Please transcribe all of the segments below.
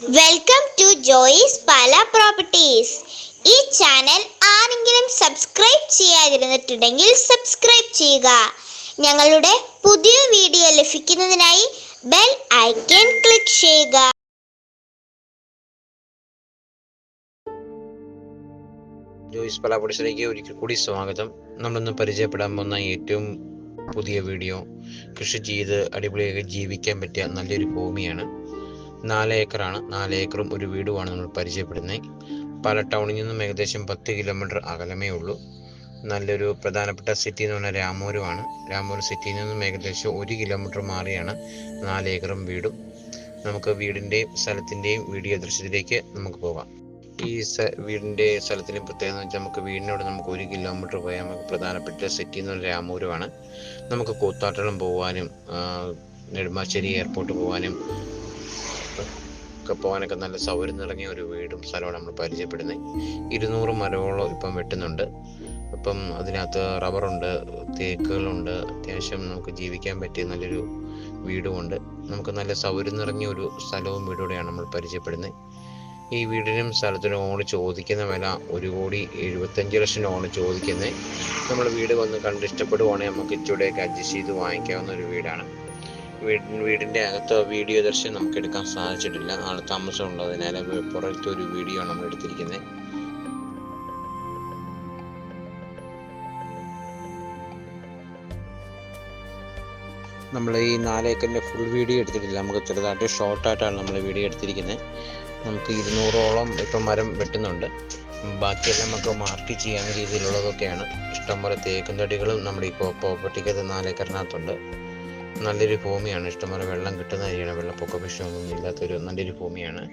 Welcome to Joy's Pala properties. ഈ channel ആരെങ്കിലും subscribe ചെയ്യാതിരുന്നിട്ടുണ്ടെങ്കിൽ സബ്സ്ക്രൈബ് ചെയ്യുക. ഞങ്ങളുടെ പുതിയ വീഡിയോ ലഭിക്കുന്നതിനായി ബെൽ ഐക്കൺ ക്ലിക്ക് ചെയ്യുക. ജോയിസ് പാല പ്രോപ്പർട്ടീസിലേക്ക് ഒരിക്കൽ കൂടി സ്വാഗതം. നമ്മളിന്ന് പരിചയപ്പെടാൻ പോകുന്ന ഏറ്റവും പുതിയ വീഡിയോ കൃഷി ചെയ്ത് അടിപൊളിയായി ജീവിക്കാൻ പറ്റിയ നല്ലൊരു ഭൂമിയാണ്. 4 ഏക്കറാണ്. 4 ഏക്കറും ഒരു വീടുമാണ് നമ്മൾ പരിചയപ്പെടുന്നത്. പാല ടൗണിൽ നിന്നും ഏകദേശം 10 കിലോമീറ്റർ അകലമേ ഉള്ളൂ. നല്ലൊരു പ്രധാനപ്പെട്ട സിറ്റി എന്ന് പറഞ്ഞാൽ രാമൂരുമാണ്. രാമൂർ സിറ്റിയിൽ നിന്നും ഏകദേശം 1 കിലോമീറ്റർ മാറിയാണ് 4 ഏക്കറും വീടും. നമുക്ക് വീടിൻ്റെയും സ്ഥലത്തിൻ്റെയും വീഡിയോ ദൃശ്യത്തിലേക്ക് നമുക്ക് പോകാം. ഈ വീടിൻ്റെ സ്ഥലത്തിൻ്റെ പ്രത്യേകത എന്ന് വെച്ചാൽ നമുക്ക് വീടിനോട് നമുക്ക് 1 കിലോമീറ്റർ പോയാൽ നമുക്ക് പ്രധാനപ്പെട്ട സിറ്റി എന്ന് പറഞ്ഞാൽ രാമൂരുമാണ്. നമുക്ക് കൂത്താട്ടളം പോകാനും നെടുമ്പാശ്ശേരി എയർപോർട്ട് പോകാനും പോകാനൊക്കെ നല്ല സൗകര്യം നിറഞ്ഞ ഒരു വീടും സ്ഥലമാണ് നമ്മൾ പരിചയപ്പെടുന്നത്. 200 മരങ്ങളോളം ഇപ്പം വെട്ടുന്നുണ്ട്. അപ്പം അതിനകത്ത് റബ്ബറുണ്ട്, തേക്കുകളുണ്ട്. അത്യാവശ്യം നമുക്ക് ജീവിക്കാൻ പറ്റിയ നല്ലൊരു വീടുമുണ്ട്. നമുക്ക് നല്ല സൗകര്യം നിറഞ്ഞ ഒരു സ്ഥലവും വീടോടെയാണ് നമ്മൾ പരിചയപ്പെടുന്നത്. ഈ വീടിനും സ്ഥലത്തിനും ഓണ് ചോദിക്കുന്ന വില 1,75,00,000 ഓണ് ചോദിക്കുന്നത്. നമ്മൾ വീട് വന്ന് കണ്ട് ഇഷ്ടപ്പെടുവാണെങ്കിൽ നമുക്ക് ഇച്ചിരിയൊക്കെ അഡ്ജസ്റ്റ് ചെയ്ത് വാങ്ങിക്കാവുന്ന ഒരു വീടാണ്. വീടിൻ്റെ അകത്ത് വീഡിയോ ദർശനം നമുക്ക് എടുക്കാൻ സാധിച്ചിട്ടില്ല. ആൾ താമസം ഉള്ളതിനാൽ പുറത്തെ ഒരു വീഡിയോ ആണ് നമ്മൾ എടുത്തിരിക്കുന്നത്. നമ്മൾ ഈ 4 ഏക്കറിൻ്റെ ഫുൾ വീഡിയോ എടുത്തിട്ടില്ല. നമുക്ക് ചെറുതായിട്ട് ഷോർട്ടായിട്ടാണ് നമ്മൾ വീഡിയോ എടുത്തിരിക്കുന്നത്. നമുക്ക് 200ഓളം ഇപ്പം മരം വെട്ടുന്നുണ്ട്. ബാക്കിയെല്ലാം നമുക്ക് മാർക്ക് ചെയ്യാവുന്ന രീതിയിലുള്ളതൊക്കെയാണ്. ഇഷ്ടംപോലെ തേക്കും തടികളും നമ്മുടെ ഈ പ്രോപ്പർട്ടിക്കകത്ത് 4 ഏക്കറിനകത്തുണ്ട്. നല്ലൊരു ഭൂമിയാണ്. ഇഷ്ടംപോലെ വെള്ളം കിട്ടുന്ന ഏരിയയാണ്. വെള്ളപ്പൊക്ക വിഷയമൊന്നും ഇല്ലാത്തൊരു നല്ലൊരു ഭൂമിയാണ്.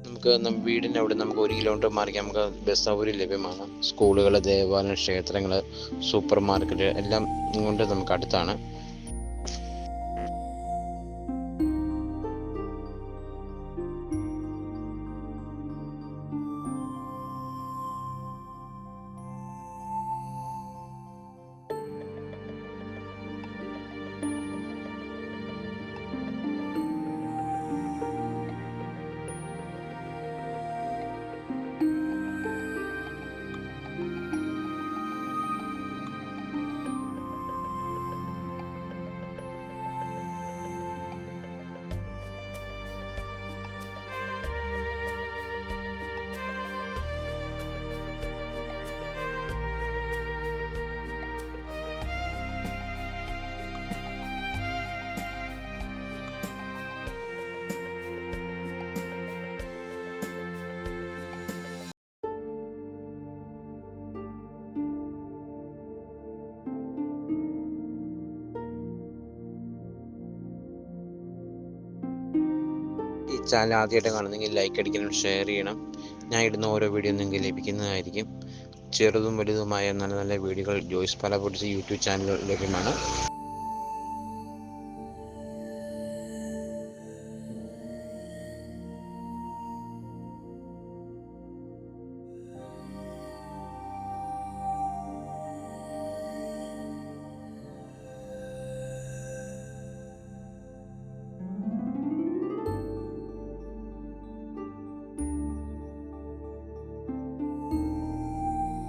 നമുക്ക് വീടിൻ്റെ അവിടെ നമുക്ക് 1 കിലോമീറ്റർ മാറി നമുക്ക് ബസ് സൗകര്യം ലഭ്യമാണ്. സ്കൂളുകൾ, ദേവാലയം, ക്ഷേത്രങ്ങൾ, സൂപ്പർ മാർക്കറ്റ് എല്ലാം കൊണ്ട് നമുക്ക് അടുത്താണ്. ഈ ചാനൽ ആദ്യമായിട്ട് കാണുന്നെങ്കിൽ ലൈക്ക് അടിക്കണം, ഷെയർ ചെയ്യണം. ഞാൻ ഇടുന്ന ഓരോ വീഡിയോ നിങ്ങൾക്ക് ലഭിക്കുന്നതായിരിക്കും. ചെറുതും വലുതുമായ നല്ല നല്ല വീഡിയോകൾ Joice Pala properties YouTube channel ലഭ്യമാണ്.